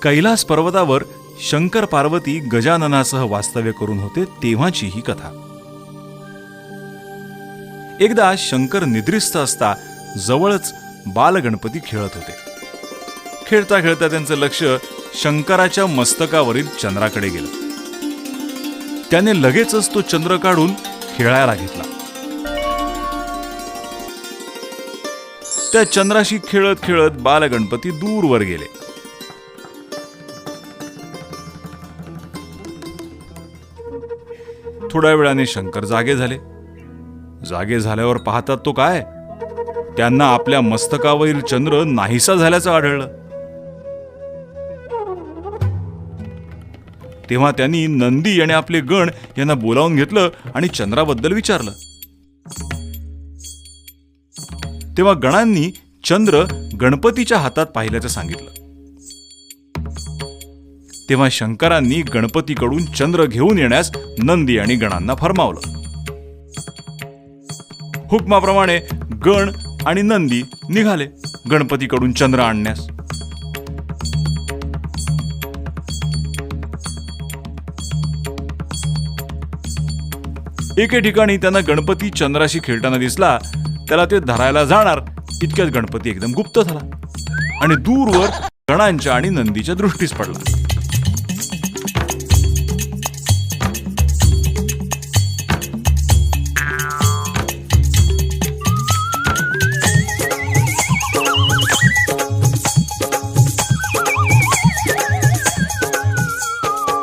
कैलास पर्वतावर शंकर पार्वती गजाननासह वास्तव्य करून होते तेव्हाची ही कथा. एकदा शंकर निद्रिस्त असता जवळच बालगणपती खेळत होते. खेळता खेळता त्यांचं लक्ष शंकराच्या मस्तकावरील चंद्राकडे गेलं. त्याने लगेचच तो चंद्र काढून खेळायला घेतला. त्या चंद्राशी खेळत खेळत बालगणपती दूरवर गेले. थोड्या वेळाने शंकर जागे झाले. जागे झाल्यावर पाहतात तो काय, त्यांना आपल्या मस्तकावरील चंद्र नाहीसा झाल्याचं आढळलं. तेव्हा त्यांनी नंदी आणि आपले गण यांना बोलावून घेतलं आणि चंद्राबद्दल विचारलं. तेव्हा गणांनी चंद्र गणपतीच्या हातात पाहिल्याचं सांगितलं. तेव्हा शंकरांनी गणपतीकडून चंद्र घेऊन येण्यास नंदी आणि गणांना फरमावलं. हुकमाप्रमाणे गण आणि नंदी निघाले गणपतीकडून चंद्र आणण्यास. एके ठिकाणी त्यांना गणपती चंद्राशी खेळताना दिसला. त्याला ते धरायला जाणार इतक्यात गणपती एकदम गुप्त झाला आणि दूरवर गणांच्या आणि नंदीच्या दृष्टीस पडला.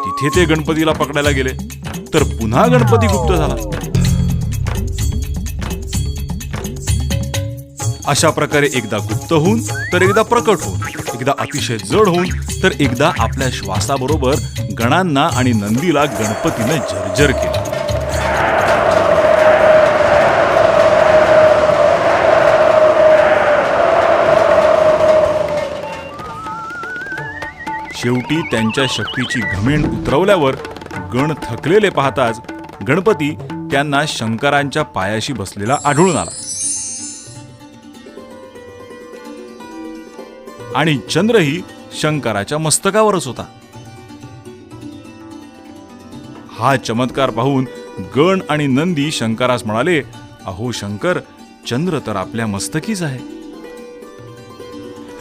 तिथे ते गणपतीला पकडायला गेले तर पुन्हा गणपती गुप्त झाला. अशा प्रकारे एकदा गुप्त होऊन तर एकदा प्रकट होऊन, एकदा अतिशय जड होऊन तर एकदा आपल्या श्वासाबरोबर गणांना आणि नंदीला गणपतीने झरझर केलं. शेवटी त्यांच्या शक्तीची घमेंड उतरवल्यावर गण थकलेले पाहताच गणपती त्यांना शंकरांच्या पायाशी बसलेला आढळून आला आणि चंद्रही शंकराच्या मस्तकावरच होता. हा चमत्कार पाहून गण आणि नंदी शंकरास म्हणाले, अहो शंकर, चंद्र तर आपल्या मस्तकीच आहे.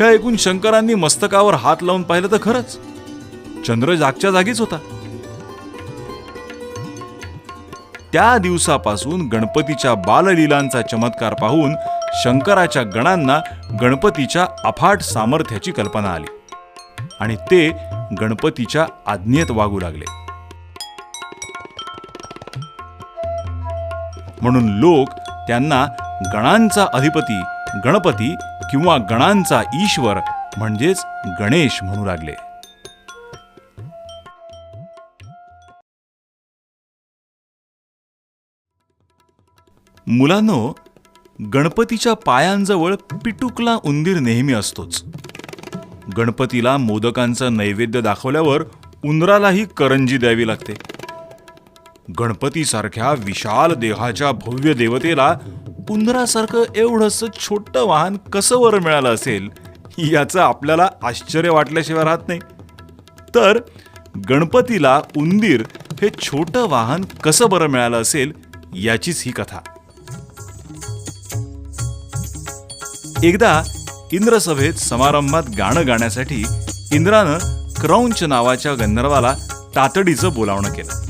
हे ऐकून शंकरांनी मस्तकावर हात लावून पाहिलं तर खरंच चंद्र जागच्या जागीच होता. त्या दिवसापासून गणपतीच्या बाललीलांचा चमत्कार पाहून शंकराच्या गणांना गणपतीच्या अफाट सामर्थ्याची कल्पना आली आणि ते गणपतीच्या आज्ञेत वागू लागले. म्हणून लोक त्यांना गणांचा अधिपती गणपती किंवा गणांचा ईश्वर म्हणजेच गणेश म्हणू लागले. मुलांनो, गणपतीच्या पायांजवळ पिटुकला उंदीर नेहमी असतोच. गणपतीला मोदकांचं नैवेद्य दाखवल्यावर उंदरालाही करंजी द्यावी लागते. गणपतीसारख्या विशाल देहाच्या भव्य देवतेला उंदरासारखं एवढंसं छोटं वाहन कसं वर मिळालं असेल याचं आपल्याला आश्चर्य वाटल्याशिवाय राहत नाही. तर गणपतीला उंदीर हे छोटं वाहन कसं बरं मिळालं असेल याचीच ही कथा. एकदा इंद्रसभेत समारंभात गाणं गाण्यासाठी इंद्रानं क्रौंच नावाच्या गंधर्वाला तातडीचं बोलावणं केलं.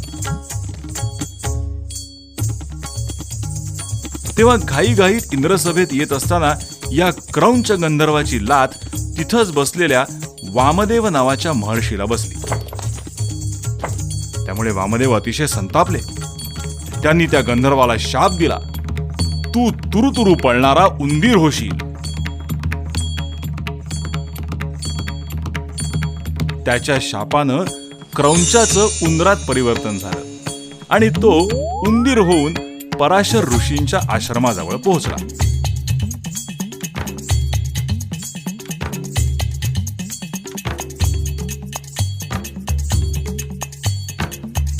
तेव्हा घाईघाईत इंद्रसभेत येत असताना या क्रौंच गंधर्वाची लाथ तिथंच बसलेल्या वामदेव नावाच्या महर्षीला बसली. त्यामुळे वामदेव अतिशय संतापले. त्यांनी त्या गंधर्वाला शाप दिला, तू तुरुतुरु पळणारा उंदीर होशील. त्याच्या शापानं क्रौंचाचं उंदरात परिवर्तन झालं आणि तो उंदीर होऊन पराशर ऋषींच्या आश्रमाजवळ पोहोचला.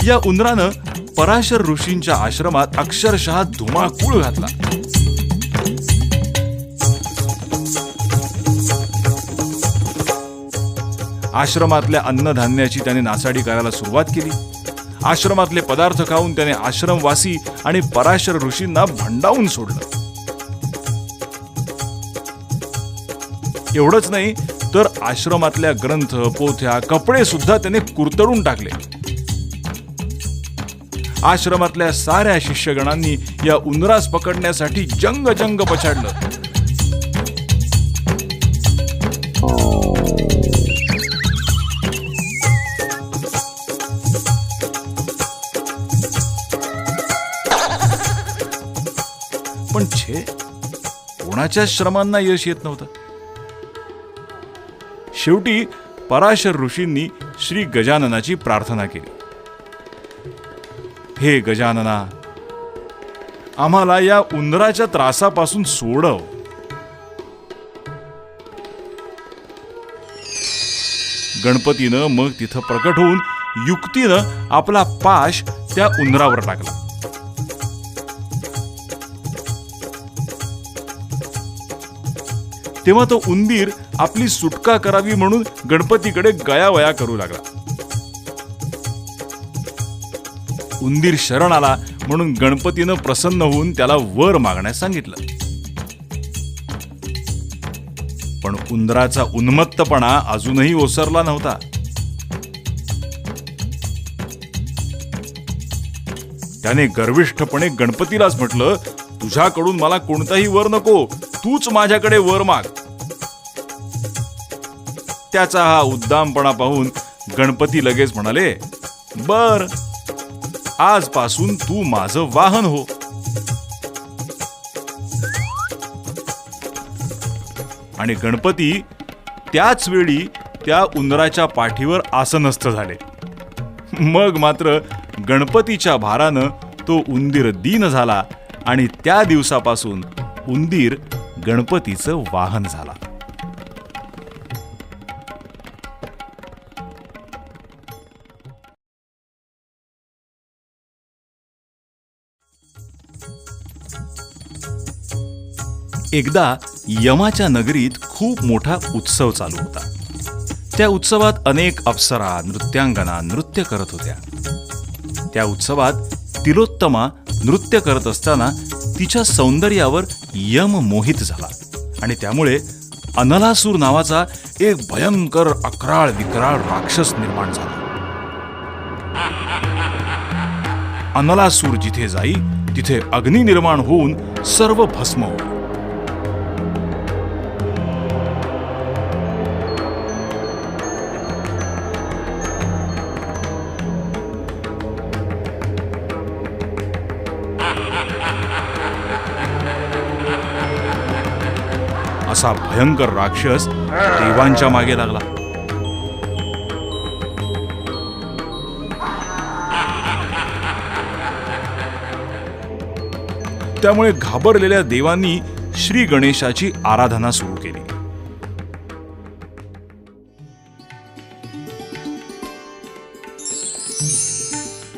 या उंदरानं पराशर ऋषींच्या आश्रमात अक्षरशः धुमाकूळ घातला. आश्रमातल्या अन्नधान्याची त्याने नासाडी करायला सुरुवात केली. आश्रमातले पदार्थ खाऊन त्याने आश्रमवासी आणि पराशर ऋषींना भंडावून सोडलं. एवढंच नाही तर आश्रमातल्या ग्रंथ, पोथ्या, कपडे सुद्धा त्याने कुरतडून टाकले. आश्रमातल्या साऱ्या शिष्यगणांनी या उंदरास पकडण्यासाठी जंग पछाडलं. पण कोणाच्या श्रमांना यश येत नव्हतं. शेवटी पराशर ऋषींनी श्री गजाननाची प्रार्थना केली. हे गजानना, आम्हाला या उंदराच्या त्रासापासून सोडव. गणपतीनं मग तिथं प्रकट होऊन युक्तीनं आपला पाश त्या उंदरावर टाकला. तेव्हा तो उंदीर आपली सुटका करावी म्हणून गणपतीकडे गयावया करू लागला. उंदीर शरण आला म्हणून गणपतीनं प्रसन्न होऊन त्याला वर मागण्यास सांगितलं. पण उंदराचा उन्मत्तपणा अजूनही ओसरला नव्हता. त्याने गर्विष्ठपणे गणपतीलाच म्हटलं, तुझ्याकडून मला कोणताही वर नको, तूच माझ्याकडे वर माग. त्याचा हा उद्दामपणा पाहून गणपती लगेच म्हणाले, बर, आजपासून तू माझं वाहन हो. आणि गणपती त्याच वेळी त्या उंदराच्या पाठीवर आसनस्थ झाले. मग मात्र गणपतीच्या भारानं तो उंदीर दीन झाला आणि त्या दिवसापासून उंदीर गणपतीचं वाहन झाला. एकदा यमाच्या नगरीत खूप मोठा उत्सव चालू होता. त्या उत्सवात अनेक अप्सरा, नृत्यांगना नृत्य करत होत्या. त्या उत्सवात तिलोत्तमा नृत्य करत असताना तिच्या सौंदर्यावर यम मोहित झाला आणि त्यामुळे अनलासूर नावाचा एक भयंकर अकराळ विकराळ राक्षस निर्माण झाला. अनलासूर जिथे जाई तिथे अग्नी निर्माण होऊन सर्व भस्म होईल. असा भयंकर राक्षस देवांच्या मागे लागला. त्यामुळे घाबरलेल्या देवांनी श्री गणेशाची आराधना सुरू केली.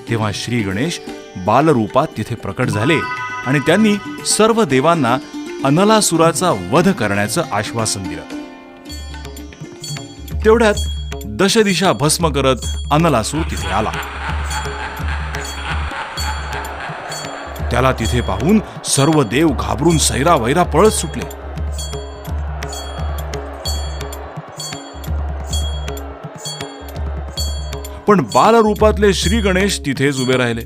तेव्हा श्री गणेश बालरूपात तिथे प्रकट झाले आणि त्यांनी सर्व देवांना अनलासुराचा वध करण्याचं आश्वासन दिलं. तेवढ्यात दशदिशा भस्म करत अनलासूर तिथे आला. त्याला तिथे पाहून सर्व देव घाबरून सैरावैरा पळत सुटले. पण बालरूपातले श्री गणेश तिथेच उभे राहिले.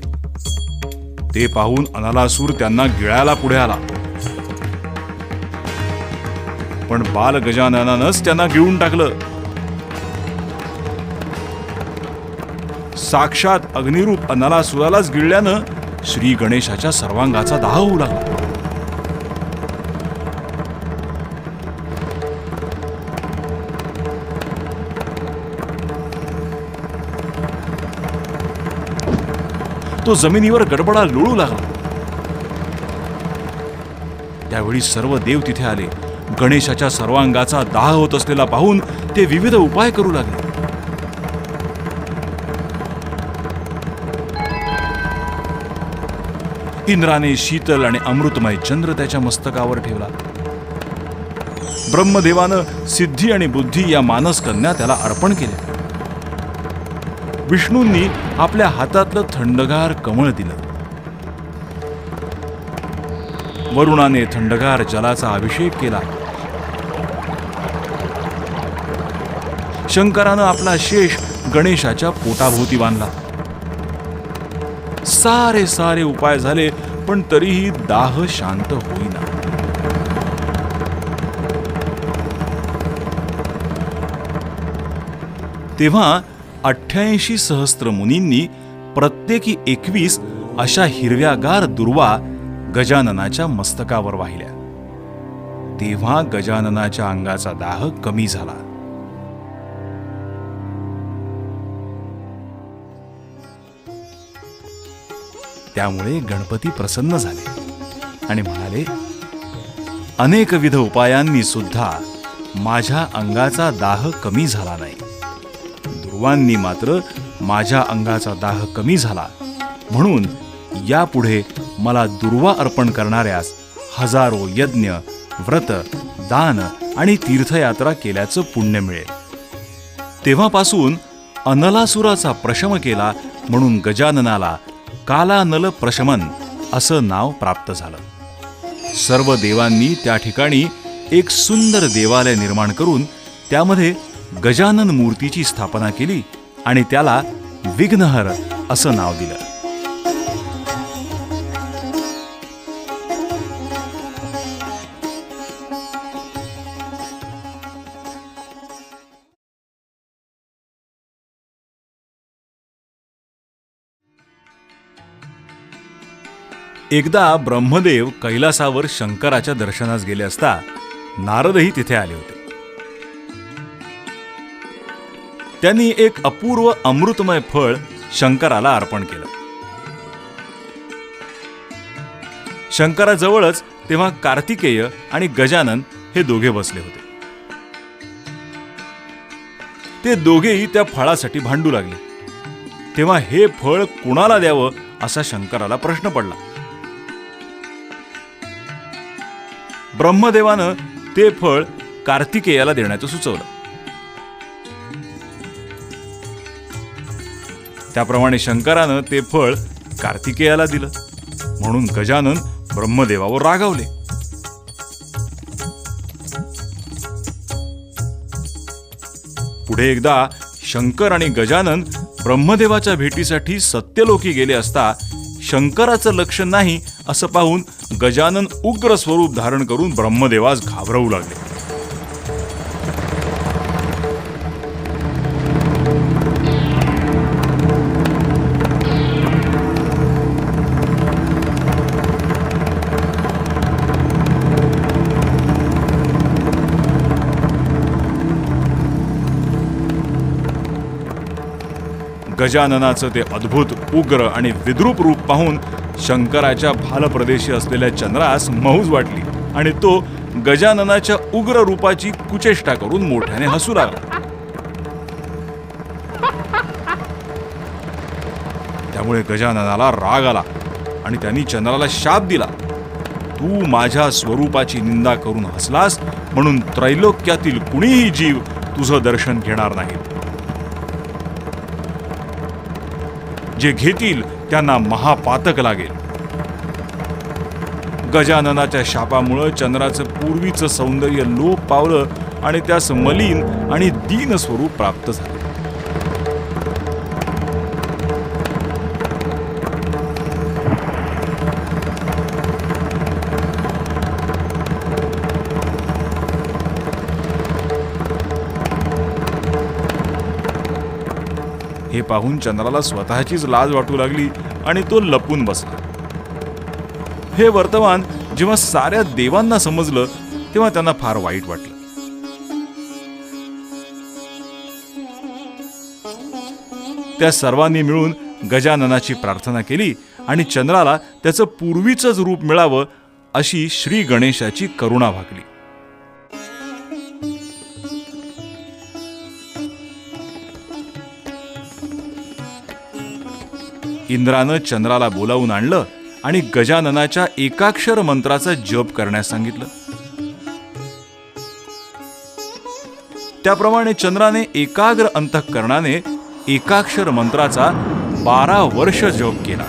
ते पाहून अनलासूर त्यांना गिळायला पुढे आला. पण बाल गजाननानंच त्यांना गिळून टाकलं. साक्षात अग्निरूप अनलासुरालाच गिळल्यानं श्री गणेशाच्या सर्वांगाचा दाह होऊ लागला. तो जमिनीवर गडबडा लोळू लागला. त्यावेळी सर्व देव तिथे आले. गणेशाच्या सर्वांगाचा दाह होत असलेला पाहून ते विविध उपाय करू लागले. इंद्राने शीतल आणि अमृतमय चंद्र त्याच्या मस्तकावर ठेवला. ब्रह्मदेवानं सिद्धी आणि बुद्धी या मानस कन्या त्याला अर्पण केल्या. विष्णूंनी आपल्या हातातलं थंडगार कमळ दिलं. वरुणाने थंडगार जलाचा अभिषेक केला. शंकरानं आपला शेष गणेशाच्या पोटाभोवती बांधला. सारे सारे उपाय झाले, पण तरीही दाह शांत होईना. तेव्हा 88 सहस्त्र मुनींनी प्रत्येकी 21 अशा हिरव्यागार दुर्वा गजाननाच्या मस्तकावर वाहिल्या. तेव्हा गजाननाच्या अंगाचा दाह कमी झाला. त्यामुळे गणपती प्रसन्न झाले आणि म्हणाले, अनेकविध उपायांनी सुद्धा माझ्या अंगाचा दाह कमी झाला नाही. दुर्वांनी मात्र माझ्या अंगाचा दाह कमी झाला, म्हणून यापुढे मला दुर्वा अर्पण करणाऱ्यास हजारो यज्ञ, व्रत, दान आणि तीर्थयात्रा केल्याचं पुण्य मिळेल. तेव्हापासून अनलासुराचा प्रशम केला म्हणून गजाननाला कालानल प्रशमन असं नाव प्राप्त झालं. सर्व देवांनी त्या ठिकाणी एक सुंदर देवालय निर्माण करून त्यामध्ये गजानन मूर्तीची स्थापना केली आणि त्याला विघ्नहर असं नाव दिलं. एकदा ब्रह्मदेव कैलासावर शंकराच्या दर्शनास गेले असता नारदही तिथे आले होते. त्यांनी एक अपूर्व अमृतमय फळ शंकराला अर्पण केलं. शंकराजवळच तेव्हा कार्तिकेय आणि गजानन हे दोघे बसले होते. ते दोघेही त्या फळासाठी भांडू लागले. तेव्हा हे फळ कुणाला द्यावं असा शंकराला प्रश्न पडला. ब्रह्मदेवानं ते फळ कार्तिकेयाला देण्याचं सुचवलं. त्याप्रमाणे शंकरानं ते फळ कार्तिकेयाला दिलं. म्हणून गजानन ब्रह्मदेवावर रागावले. पुढे एकदा शंकर आणि गजानन ब्रह्मदेवाच्या भेटीसाठी सत्यलोकी गेले असता शंकराचं लक्ष नाही असं पाहून गजानन उग्र स्वरूप धारण करून ब्रह्मदेवास घाबरवू लागले. गजाननाचं ते अद्भुत उग्र आणि विद्रूप रूप पाहून शंकराच्या भालप्रदेशी असलेल्या चंद्रास मौज वाटली आणि तो गजाननाच्या उग्र रूपाची कुचेष्टा करून मोठ्याने हसू लागला. त्यामुळे गजाननाला राग आला आणि त्यांनी चंद्राला शाप दिला. तू माझ्या स्वरूपाची निंदा करून हसलास म्हणून त्रैलोक्यातील कुणीही जीव तुझं दर्शन घेणार नाही. जे घेतील त्यांना महापातक लागेल. गजाननाच्या शापामुळे चंद्राचं पूर्वीचं सौंदर्य लोप पावलं आणि त्यास मलिन आणि दीन स्वरूप प्राप्त झाले. हे पाहून चंद्राला स्वतःचीच लाज वाटू लागली आणि तो लपून बसला. हे वर्तमान जेव्हा साऱ्या देवांना समजलं तेव्हा त्यांना फार वाईट वाटलं. त्या सर्वांनी मिळून गजाननाची प्रार्थना केली आणि चंद्राला त्याचं पूर्वीचंच रूप मिळावं अशी श्री गणेशाची करुणा भागली. इंद्रानं चंद्राला बोलावून आणलं आणि गजाननाच्या एकाक्षर मंत्राचा जप करण्यास सांगितलं. त्याप्रमाणे चंद्राने एकाग्र अंतःकरणाने एकाक्षर मंत्राचा 12 वर्ष जप केला.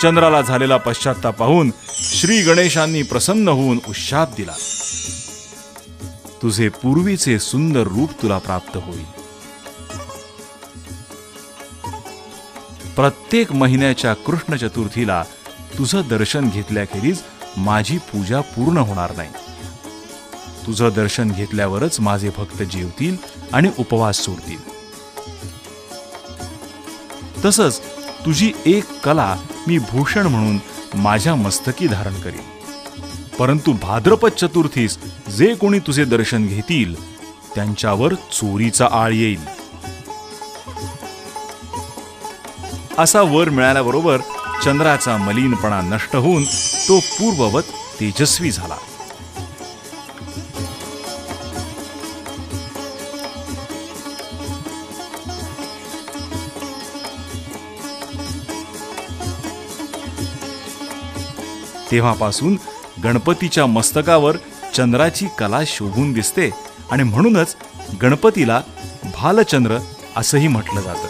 चंद्राला झालेला पश्चात्ताप पाहून श्री गणेशांनी प्रसन्न होऊन उशाप दिला. तुझे पूर्वीचे सुंदर रूप तुला प्राप्त होईल. प्रत्येक महिन्याच्या कृष्ण चतुर्थीला तुझं दर्शन घेतल्याखेरीज माझी पूजा पूर्ण होणार नाही. तुझं दर्शन घेतल्यावरच माझे भक्त जेवतील आणि उपवास सोडतील. तसंच तुझी एक कला मी भूषण म्हणून माझ्या मस्तकी धारण करीन. परंतु भाद्रपद चतुर्थीस जे कोणी तुझे दर्शन घेतील त्यांच्यावर चोरीचा आळ येईल. असा वर मिळाल्याबरोबर चंद्राचा मलिनपणा नष्ट होऊन तो पूर्ववत तेजस्वी झाला. तेव्हापासून गणपतीच्या मस्तकावर चंद्राची कला शोभून दिसते आणि म्हणूनच गणपतीला भालचंद्र असंही म्हटलं जातं.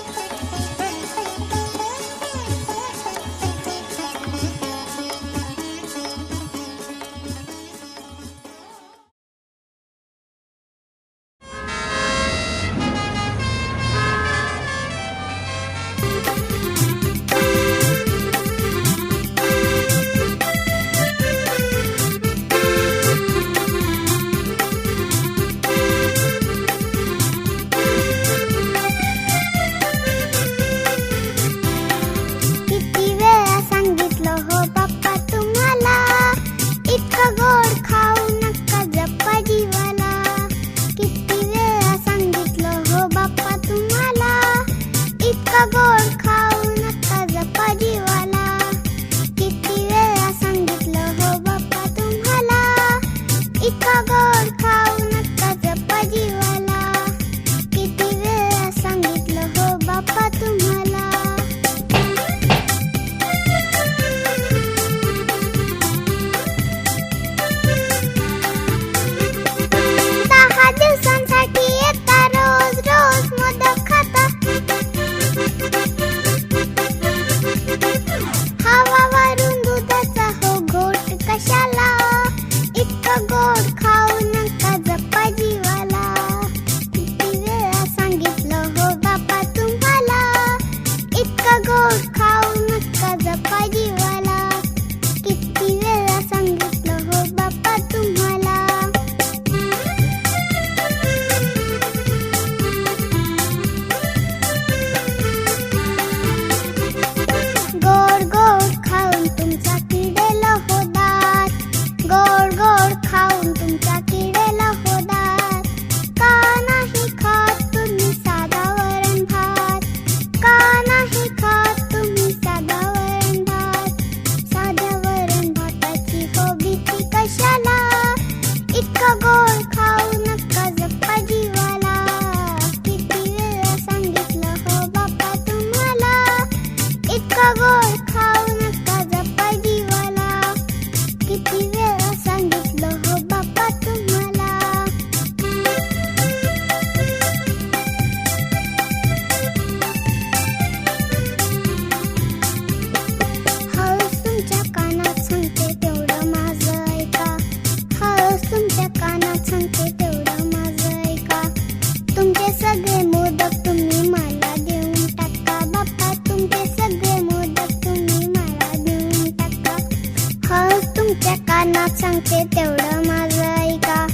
सांगते तेवढं माझं ऐका.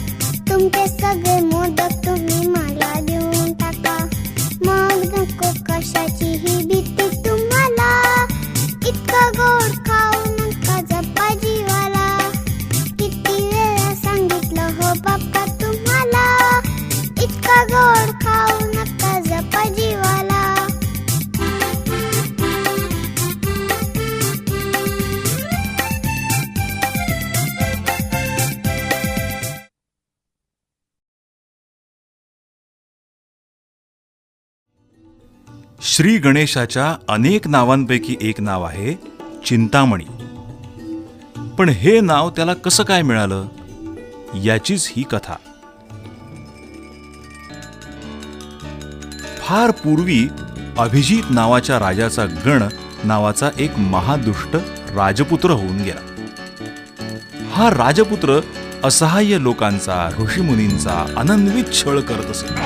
तुमचे सगळे मोदक तुम्ही मला देऊन टाका. मग नको कशाची ही भीती तुम्हाला. इतकं गोड खाऊ नका जपा जीवाला. किती वेळा सांगितलं हो बाप्पा तुम्हाला. इतकं गोड खाऊ नका जपा जीवाला. श्री गणेशाच्या अनेक नावांपैकी एक नाव आहे चिंतामणी. पण हे नाव त्याला कसं काय मिळालं, याचीच ही कथा. फार पूर्वी अभिजित नावाच्या राजाचा गण नावाचा एक महादुष्ट राजपुत्र होऊन गेला. हा राजपुत्र असहाय्य लोकांचा, ऋषीमुनींचा अनन्वित छळ करत असे.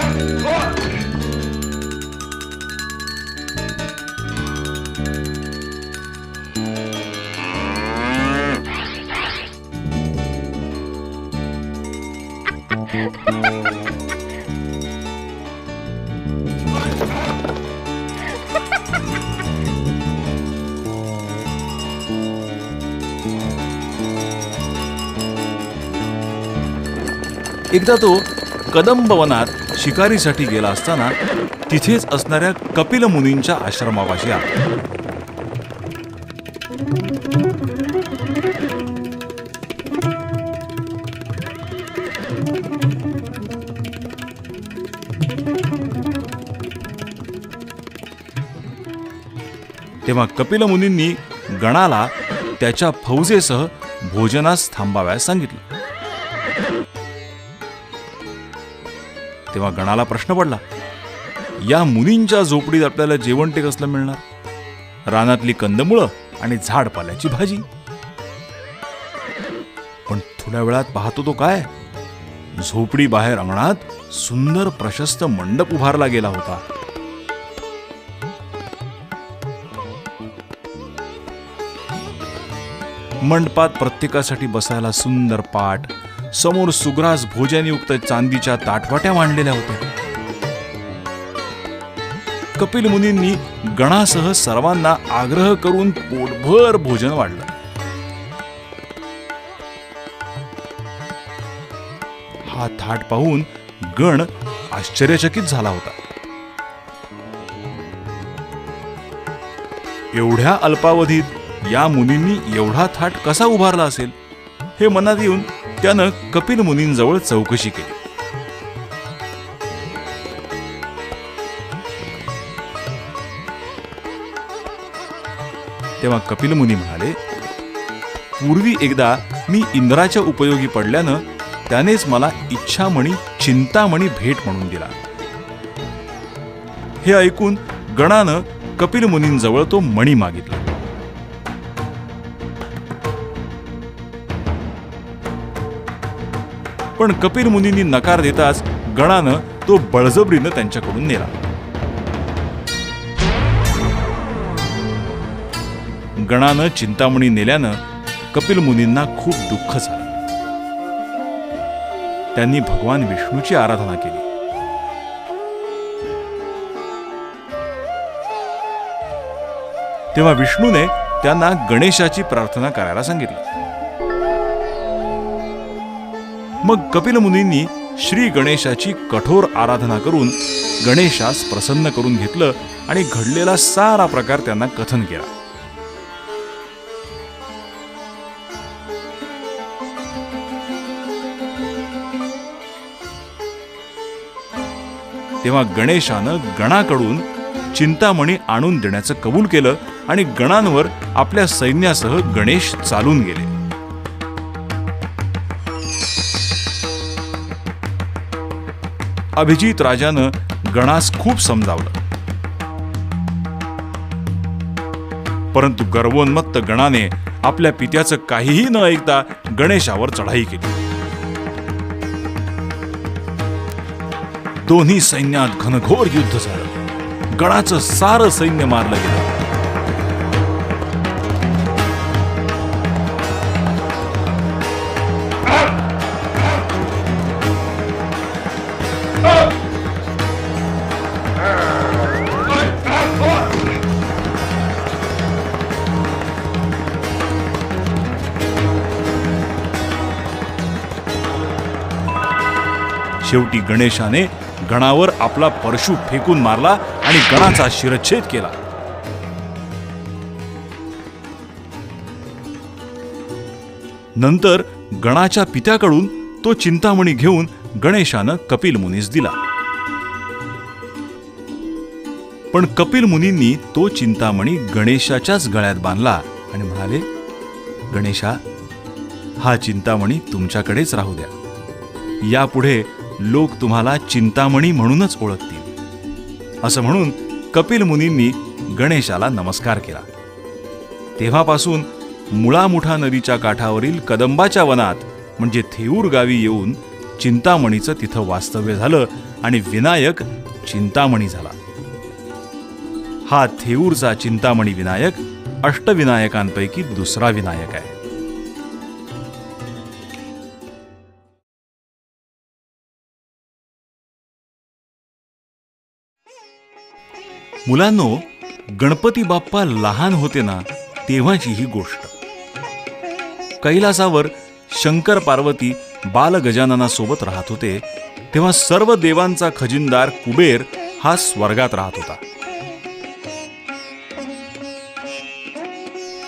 एकदा तो कदंब वनात शिकारीसाठी गेला असताना तिथेच असणाऱ्या कपिल मुनींच्या आश्रमापाशी आला. तेव्हा कपिल मुनींनी गणाला त्याच्या फौजेसह भोजनास थांबाव्यास सांगितलं. तेव्हा गणाला प्रश्न पडला, या मुनींच्या झोपडीत आपल्याला जेवण ते कसलं मिळणार? रानातली कंदमुळं आणि झाडपाल्याची भाजी. पण थोड्या वेळात पाहतो तो काय, झोपडी बाहेर अंगणात सुंदर प्रशस्त मंडप उभारला गेला होता. मंडपात प्रत्येकासाठी बसायला सुंदर पाट, समोर सुग्रास भोजनयुक्त चांदीच्या ताटवाट्या मांडलेल्या होत्या. कपिल मुनींनी गणासह सर्वांना आग्रह करून पोटभर भोजन वाढलं. हा थाट पाहून गण आश्चर्यचकित झाला होता. एवढ्या अल्पावधीत या मुनींनी एवढा थाट कसा उभारला असेल, हे मनात येऊन त्यानं कपिल मुनींजवळ चौकशी केली. तेव्हा कपिल मुनी म्हणाले, पूर्वी एकदा मी इंद्राच्या उपयोगी पडल्यानं त्यानेच मला इच्छामणी चिंतामणी भेट म्हणून दिला. हे ऐकून गणानं कपिल मुनींजवळ तो मणी मागितला. पण कपिल मुनींनी नकार देताच गणानं तो बळजबरीनं त्यांच्याकडून नेला. गणानं चिंतामणी नेल्यानं कपिल मुनींना खूप दुःख झालं. त्यांनी भगवान विष्णूची आराधना केली. तेव्हा विष्णूने त्यांना गणेशाची प्रार्थना करायला सांगितलं. मग कपिल मुनींनी श्री गणेशाची कठोर आराधना करून गणेशास प्रसन्न करून घेतलं आणि घडलेला सारा प्रकार त्यांना कथन केला. तेव्हा गणेशानं गणाकडून चिंतामणी आणून देण्याचं कबूल केलं आणि गणांवर आपल्या सैन्यासह गणेश चालून गेले. अभिजित राजानं गणास खूप समजावलं, परंतु गर्वोन्मत्त गणाने आपल्या पित्याचं काहीही न ऐकता गणेशावर चढाई केली. दोन्ही सैन्यात घनघोर युद्ध झालं. गणाचं सारं सैन्य मारलं गेलं. शेवटी गणेशाने गणावर आपला परशु फेकून मारला आणि गणाचा शिरच्छेद केला. नंतर गणाच्या पित्याकडून तो चिंतामणी घेऊन गणेशानं कपिल मुनीस दिला. पण कपिल मुनींनी तो चिंतामणी गणेशाच्याच गळ्यात बांधला आणि म्हणाले, गणेशा, हा चिंतामणी तुमच्याकडेच राहू द्या. यापुढे लोक तुम्हाला चिंतामणी म्हणूनच ओळखतील. असं म्हणून कपिल मुनींनी गणेशाला नमस्कार केला. तेव्हापासून मुळामुठा नदीच्या काठावरील कदंबाच्या वनात म्हणजे थेऊर गावी येऊन चिंतामणीचं तिथं वास्तव्य झालं आणि विनायक चिंतामणी झाला. हा थेऊरचा चिंतामणी विनायक अष्टविनायकांपैकी दुसरा विनायक आहे. मुलांनो, गणपती बाप्पा लहान होते ना तेव्हाची ही गोष्ट. कैलासावर शंकर पार्वती बाल गजाननासोबत राहत होते तेव्हा सर्व देवांचा खजिनदार कुबेर हा स्वर्गात राहत होता.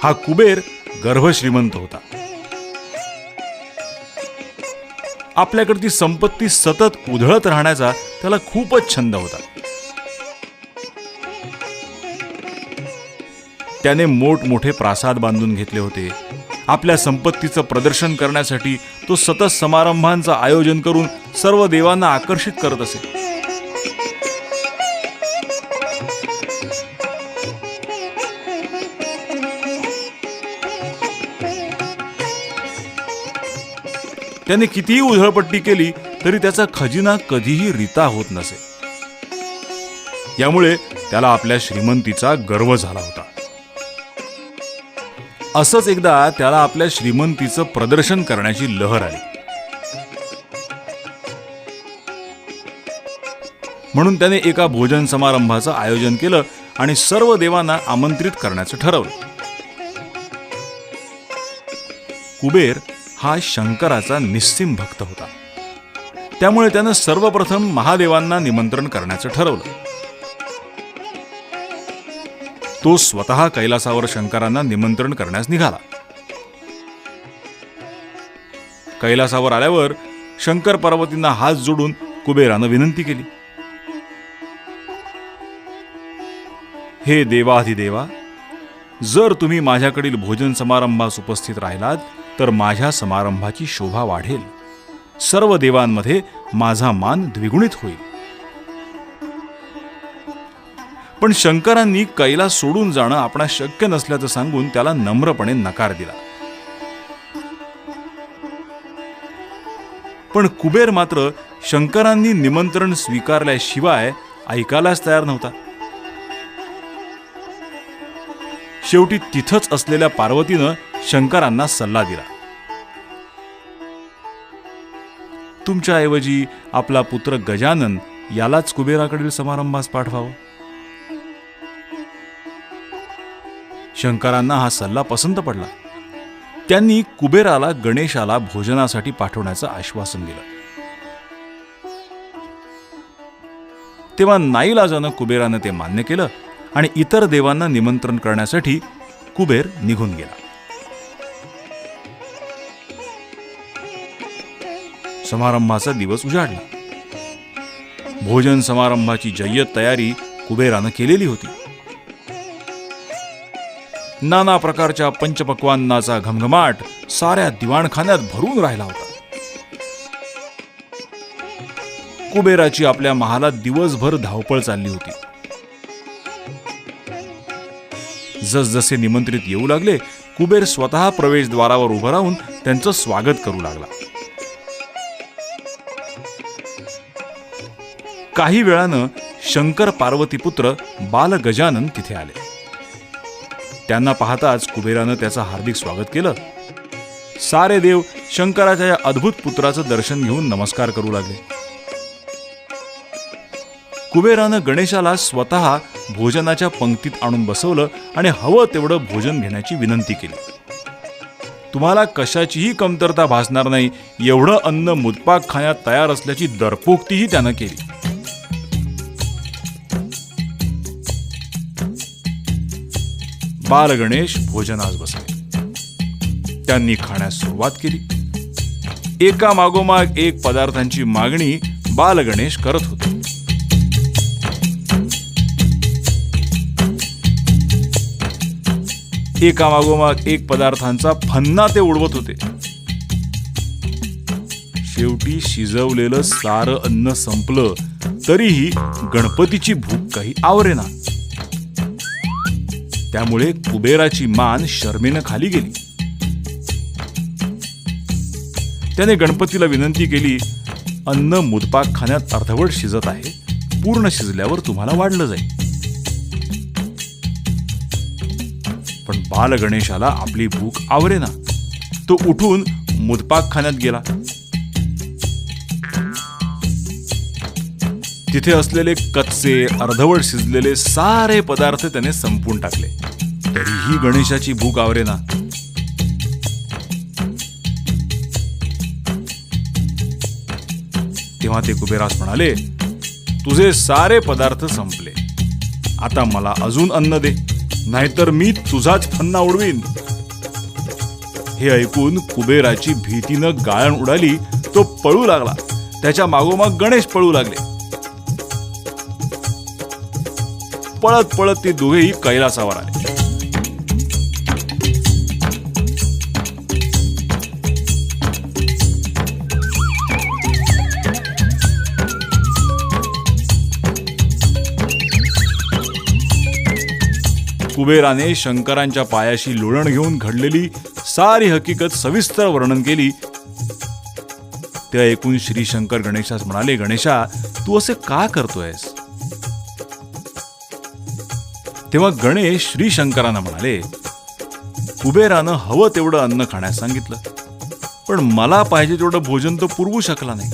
हा कुबेर गर्भश्रीमंत होता. आपल्याकडची संपत्ती सतत उधळत राहण्याचा त्याला खूपच छंद होता. त्याने मोठमोठे प्रासाद बांधून घेतले होते. आपल्या संपत्तीचं प्रदर्शन करण्यासाठी तो सतत समारंभांचं आयोजन करून सर्व देवांना आकर्षित करत असे. त्याने कितीही उधळपट्टी केली तरी त्याचा खजिना कधीही रिता होत नसे. यामुळे त्याला आपल्या श्रीमंतीचा गर्व झाला होता. असंच एकदा त्याला आपल्या श्रीमंतीचं प्रदर्शन करण्याची लहर आली. म्हणून त्याने एका भोजन समारंभाचं आयोजन केलं आणि सर्व देवांना आमंत्रित करण्याचं ठरवलं. कुबेर हा शंकराचा निस्सीम भक्त होता. त्यामुळे त्यानं सर्वप्रथम महादेवांना निमंत्रण करण्याचं ठरवलं. तो स्वतः कैलासावर शंकरांना निमंत्रण करण्यास निघाला. कैलासावर आल्यावर शंकर पार्वतींना हात जोडून कुबेरानं विनंती केली, हे देवाधिदेवा, जर तुम्ही माझ्याकडील भोजन समारंभास उपस्थित राहिलात तर माझ्या समारंभाची शोभा वाढेल. सर्व देवांमध्ये माझा मान द्विगुणित होईल. पण शंकरांनी कैलास सोडून जाणं आपणास शक्य नसल्याचं सांगून त्याला नम्रपणे नकार दिला. पण कुबेर मात्र शंकरांनी निमंत्रण स्वीकारल्याशिवाय ऐकायलाच तयार नव्हता. शेवटी तिथंच असलेल्या पार्वतीनं शंकरांना सल्ला दिला, तुमच्याऐवजी आपला पुत्र गजानन यालाच कुबेराकडील समारंभास पाठवावं. शंकरांना हा सल्ला पसंत पडला. त्यांनी कुबेराला गणेशाला भोजनासाठी पाठवण्याचं आश्वासन दिलं. तेव्हा नाईलाजानं कुबेरानं ते मान्य केलं आणि इतर देवांना निमंत्रण करण्यासाठी कुबेर निघून गेला. समारंभाचा दिवस उजाडला. भोजन समारंभाची जय्यत तयारी कुबेरानं केलेली होती. नाना प्रकारच्या पंचपक्वान्नाचा घमघमाट साऱ्या दिवाणखान्यात भरून राहिला होता. कुबेराची आपल्या महालात दिवसभर धावपळ चालली होती. जसजसे निमंत्रित येऊ लागले, कुबेर स्वतः प्रवेशद्वारावर उभं राहून त्यांचं स्वागत करू लागला. काही वेळानं शंकर पार्वतीपुत्र बाल गजानन तिथे आले. त्यांना पाहताच कुबेरानं त्याचं हार्दिक स्वागत केलं. सारे देव शंकराच्या या अद्भुत पुत्राचं दर्शन घेऊन नमस्कार करू लागले. कुबेरानं गणेशाला स्वतः भोजनाच्या पंक्तीत आणून बसवलं आणि हवं तेवढं भोजन घेण्याची विनंती केली. तुम्हाला कशाचीही कमतरता भासणार नाही एवढं अन्न मुदपाक खाण्यात तयार असल्याची दरपोक्तीही त्यानं केली. बाल गणेश भोजनास बसले. त्यांनी खाण्यास सुरुवात केली. एका मागोमाग एक पदार्थांची मागणी बाल गणेश करत होते. एकामागोमाग एक पदार्थांचा फन्ना ते उडवत होते. शेवटी शिजवलेलं सारं अन्न संपलं तरीही गणपतीची भूक काही आवरेना. त्यामुळे कुबेराची मान शरमेनं खाली गेली. त्याने गणपतीला विनंती केली, अन्न मुदपाकखान्यात अर्धवट शिजत आहे, पूर्ण शिजल्यावर तुम्हाला वाढलं जाईल. पण बाल गणेशाला आपली भूक आवरेना. तो उठून मुदपाकखान्यात गेला. तिथे असलेले कच्चे अर्धवट शिजलेले सारे पदार्थ त्याने संपून टाकले. तरीही गणेशाची भूक आवरेना. तेव्हा ते कुबेरास म्हणाले, तुझे सारे पदार्थ संपले, आता मला अजून अन्न दे, नाहीतर मी तुझाच फन्ना उडवीन. हे ऐकून कुबेराची भीतीनं गाळण उडाली. तो पळू लागला. त्याच्या मागोमाग गणेश पळू लागले. पळत पळत ते दोघेही कैलासावर आले. कुबेराने शंकरांच्या पायाशी लोळण घेऊन घडलेली सारी हकीकत सविस्तर वर्णन केली. ते ऐकून श्री शंकर गणेशास म्हणाले, गणेशा, तू असे का करतोयस? तेव्हा गणेश श्री शंकरांना म्हणाले, कुबेरानं हवं तेवढं अन्न खाण्यास सांगितलं, पण मला पाहिजे तेवढं भोजन तो पुरवू शकला नाही.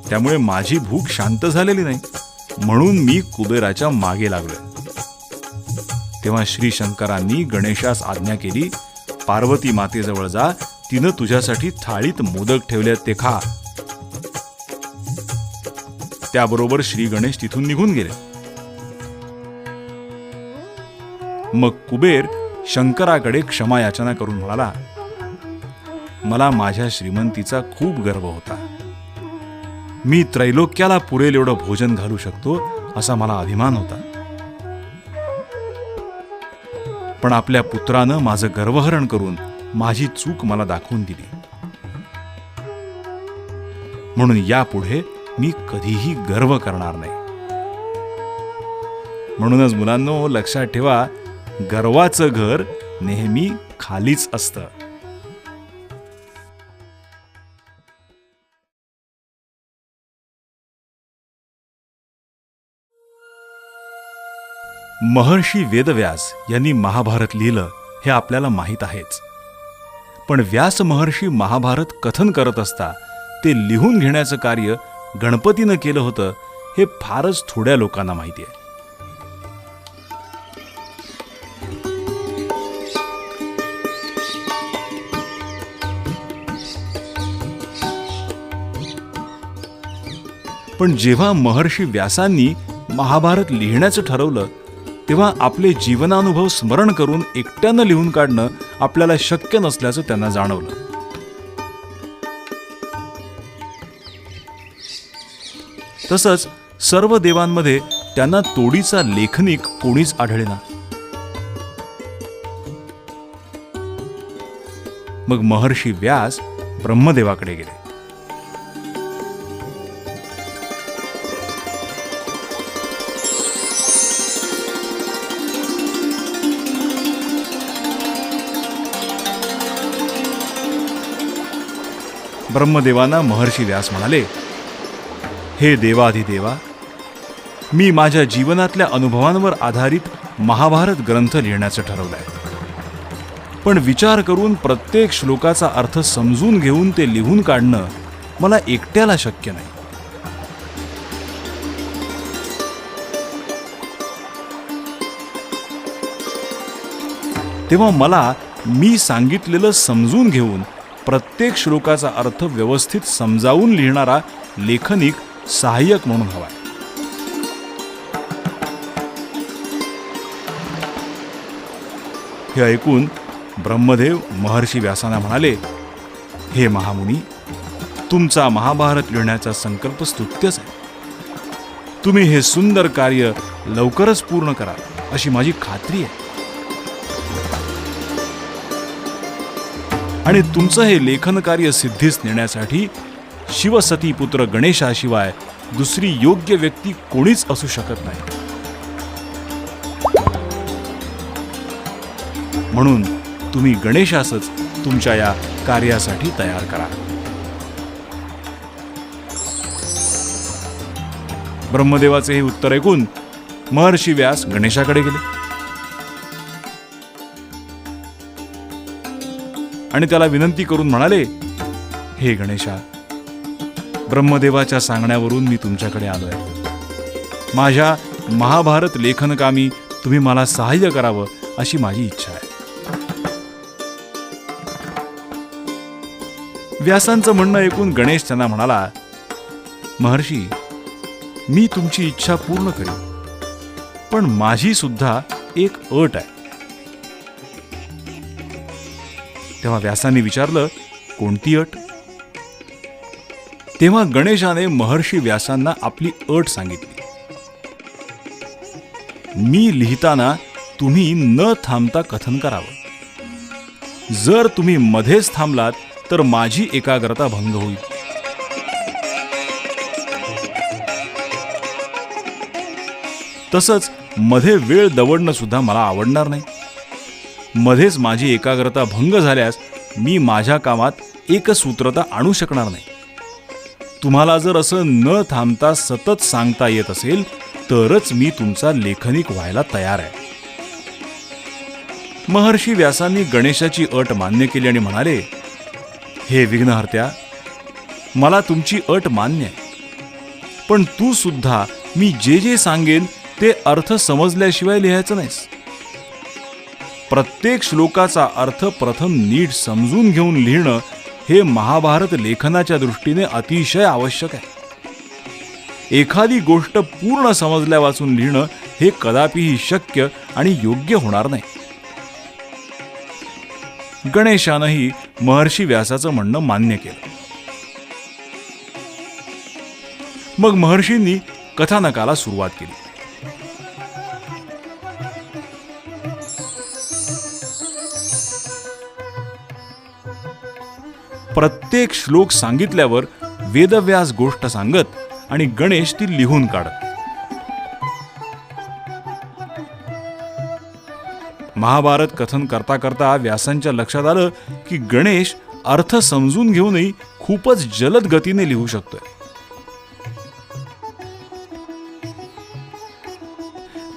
त्यामुळे माझी भूक शांत झालेली नाही, म्हणून मी कुबेराच्या मागे लागलोय. तेव्हा श्री शंकरांनी गणेशास आज्ञा केली, पार्वती मातेजवळ जा, तिनं तुझ्यासाठी थाळीत मोदक ठेवले ते खा. त्याबरोबर श्री गणेश तिथून निघून गेले. मग कुबेर शंकराकडे क्षमा याचना करून म्हणाला, मला माझ्या श्रीमंतीचा खूप गर्व होता. मी त्रैलोक्याला पुरेल एवढं भोजन घालू शकतो असा मला अभिमान होता. पण आपल्या पुत्रानं माझं गर्वहरण करून माझी चूक मला दाखवून दिली. म्हणून यापुढे मी कधीही गर्व करणार नाही. म्हणूनच मुलांनो, लक्षात ठेवा, गर्वाचं घर नेहमी खालीच असतं. महर्षी वेदव्यास यांनी महाभारत लिहिलं हे आपल्याला माहीत आहेच. पण व्यास महर्षी महाभारत कथन करत असता ते लिहून घेण्याचं कार्य गणपतीनं केलं होतं हे फारच थोड्या लोकांना माहिती आहे. पण जेव्हा महर्षी व्यासांनी महाभारत लिहिण्याचं ठरवलं तेव्हा आपले जीवनानुभव स्मरण करून एकट्यानं लिहून काढणं आपल्याला शक्य नसल्याचं त्यांना जाणवलं. तसंच सर्व देवांमध्ये त्यांना तोडीचा लेखनिक कोणीच आढळेना. मग महर्षी व्यास ब्रह्मदेवाकडे गेले. ब्रह्मदेवांना महर्षी व्यास म्हणाले, हे देवाधिदेवा, मी माझ्या जीवनातल्या अनुभवांवर आधारित महाभारत ग्रंथ लिहिण्याचं ठरवलंय. पण विचार करून प्रत्येक श्लोकाचा अर्थ समजून घेऊन ते लिहून काढणं मला एकट्याला शक्य नाही. तेव्हा मला मी सांगितलेलं समजून घेऊन प्रत्येक श्लोकाचा अर्थ व्यवस्थित समजावून लिहिणारा लेखनिक सहाय्यक म्हणून हवाय. हे ऐकून ब्रह्मदेव महर्षी व्यासांना म्हणाले, हे महामुनी, तुमचा महाभारत लिहिण्याचा संकल्प स्तुत्यच आहे. तुम्ही हे सुंदर कार्य लवकरच पूर्ण करा अशी माझी खात्री आहे. आणि तुमचं हे लेखन कार्य सिद्धीस नेण्यासाठी शिवसती पुत्र गणेशाशिवाय दुसरी योग्य व्यक्ती कोणीच असू शकत नाही. म्हणून तुम्ही गणेशासच तुमच्या या कार्यासाठी तयार करा. ब्रह्मदेवाचे हे उत्तर ऐकून महर्षी व्यास गणेशाकडे गेले आणि त्याला विनंती करून म्हणाले, हे गणेशा, ब्रह्मदेवाच्या सांगण्यावरून मी तुमच्याकडे आलोय. माझ्या महाभारत लेखनकामी तुम्ही मला सहाय्य करावं अशी माझी इच्छा आहे. व्यासांचं म्हणणं ऐकून गणेश त्यांना म्हणाला, महर्षी, मी तुमची इच्छा पूर्ण करेन, पण माझी सुद्धा एक अट आहे. तेव्हा व्यासांनी विचारलं, कोणती अट? तेव्हा गणेशाने महर्षी व्यासांना आपली अट सांगितली. मी लिहिताना तुम्ही न थांबता कथन करावं. जर तुम्ही मध्येच थांबलात तर माझी एकाग्रता भंग होईल. तसंच मध्ये वेळ दवडणं सुद्धा मला आवडणार नाही. मध्येच माझी एकाग्रता भंग झाल्यास मी माझ्या कामात एकसूत्रता आणू शकणार नाही. तुम्हाला जर असं न थांबता सतत सांगता येत असेल तरच मी तुमचा लेखनिक व्हायला तयार आहे. महर्षी व्यासांनी गणेशाची अट मान्य केली आणि म्हणाले, हे विघ्नहर्त्या, मला तुमची अट मान्य आहे, पण तू सुद्धा मी जे जे सांगेन ते अर्थ समजल्याशिवाय लिहायचं नाहीस. प्रत्येक श्लोकाचा अर्थ प्रथम नीट समजून घेऊन लिहिणं हे महाभारत लेखनाच्या दृष्टीने अतिशय आवश्यक आहे. एखादी गोष्ट पूर्ण समजल्या वाचून लिहिणं हे कदापिही शक्य आणि योग्य होणार नाही. गणेशानंही महर्षी व्यासाचं म्हणणं मान्य केलं. मग महर्षींनी कथानकाला सुरुवात केली. प्रत्येक श्लोक सांगितल्यावर वेदव्यास गोष्ट सांगत आणि गणेश ती लिहून काढत. महाभारत कथन करता करता व्यासांच्या लक्षात आलं की गणेश अर्थ समजून घेऊनही खूपच जलद गतीने लिहू शकतोय.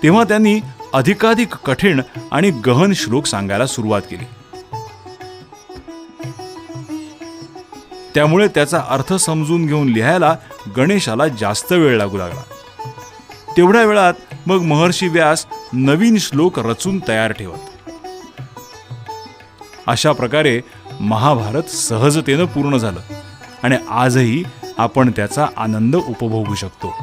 तेव्हा त्यांनी अधिकाधिक कठीण आणि गहन श्लोक सांगायला सुरुवात केली. त्यामुळे त्याचा अर्थ समजून घेऊन लिहायला गणेशाला जास्त वेळ लागू लागला. तेवढ्या वेळात मग महर्षी व्यास नवीन श्लोक रचून तयार ठेवत. अशा प्रकारे महाभारत सहजतेनं पूर्ण झालं आणि आजही आपण त्याचा आनंद उपभोगू शकतो.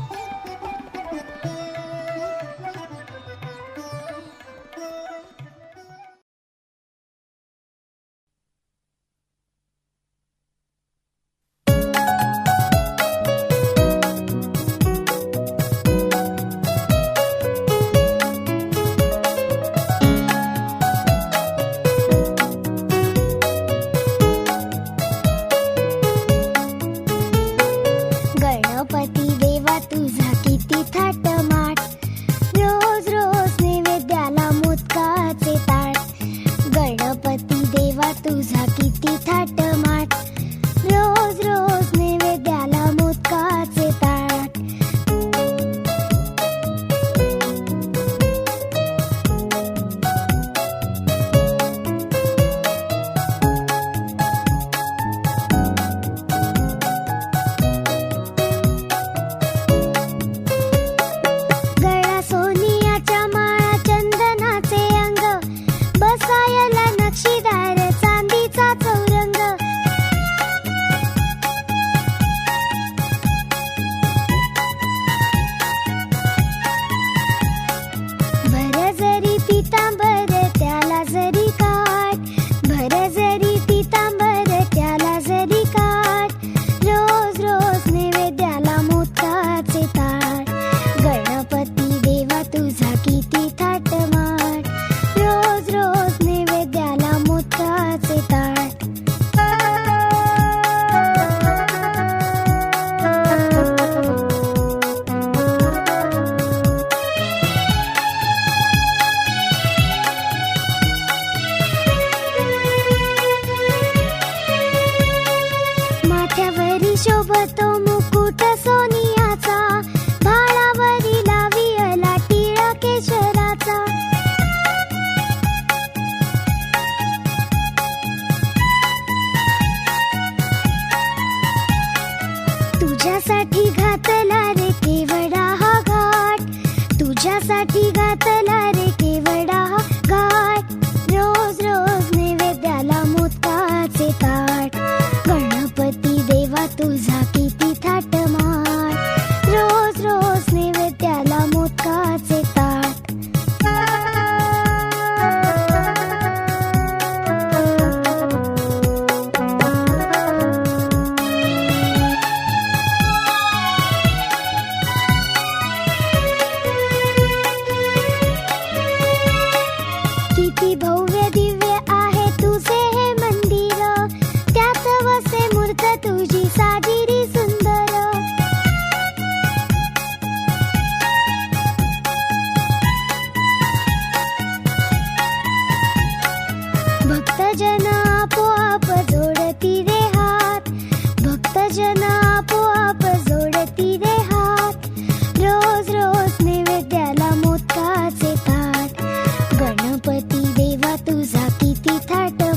गणपती देवा तू भक्तजन आपोआप जोडती रे हात, भक्तजन आपोआप जोडती रे हात. रोज रोज नैवेद्याला मोदकाचे ताट, गणपती देवा तुझा किती थाट.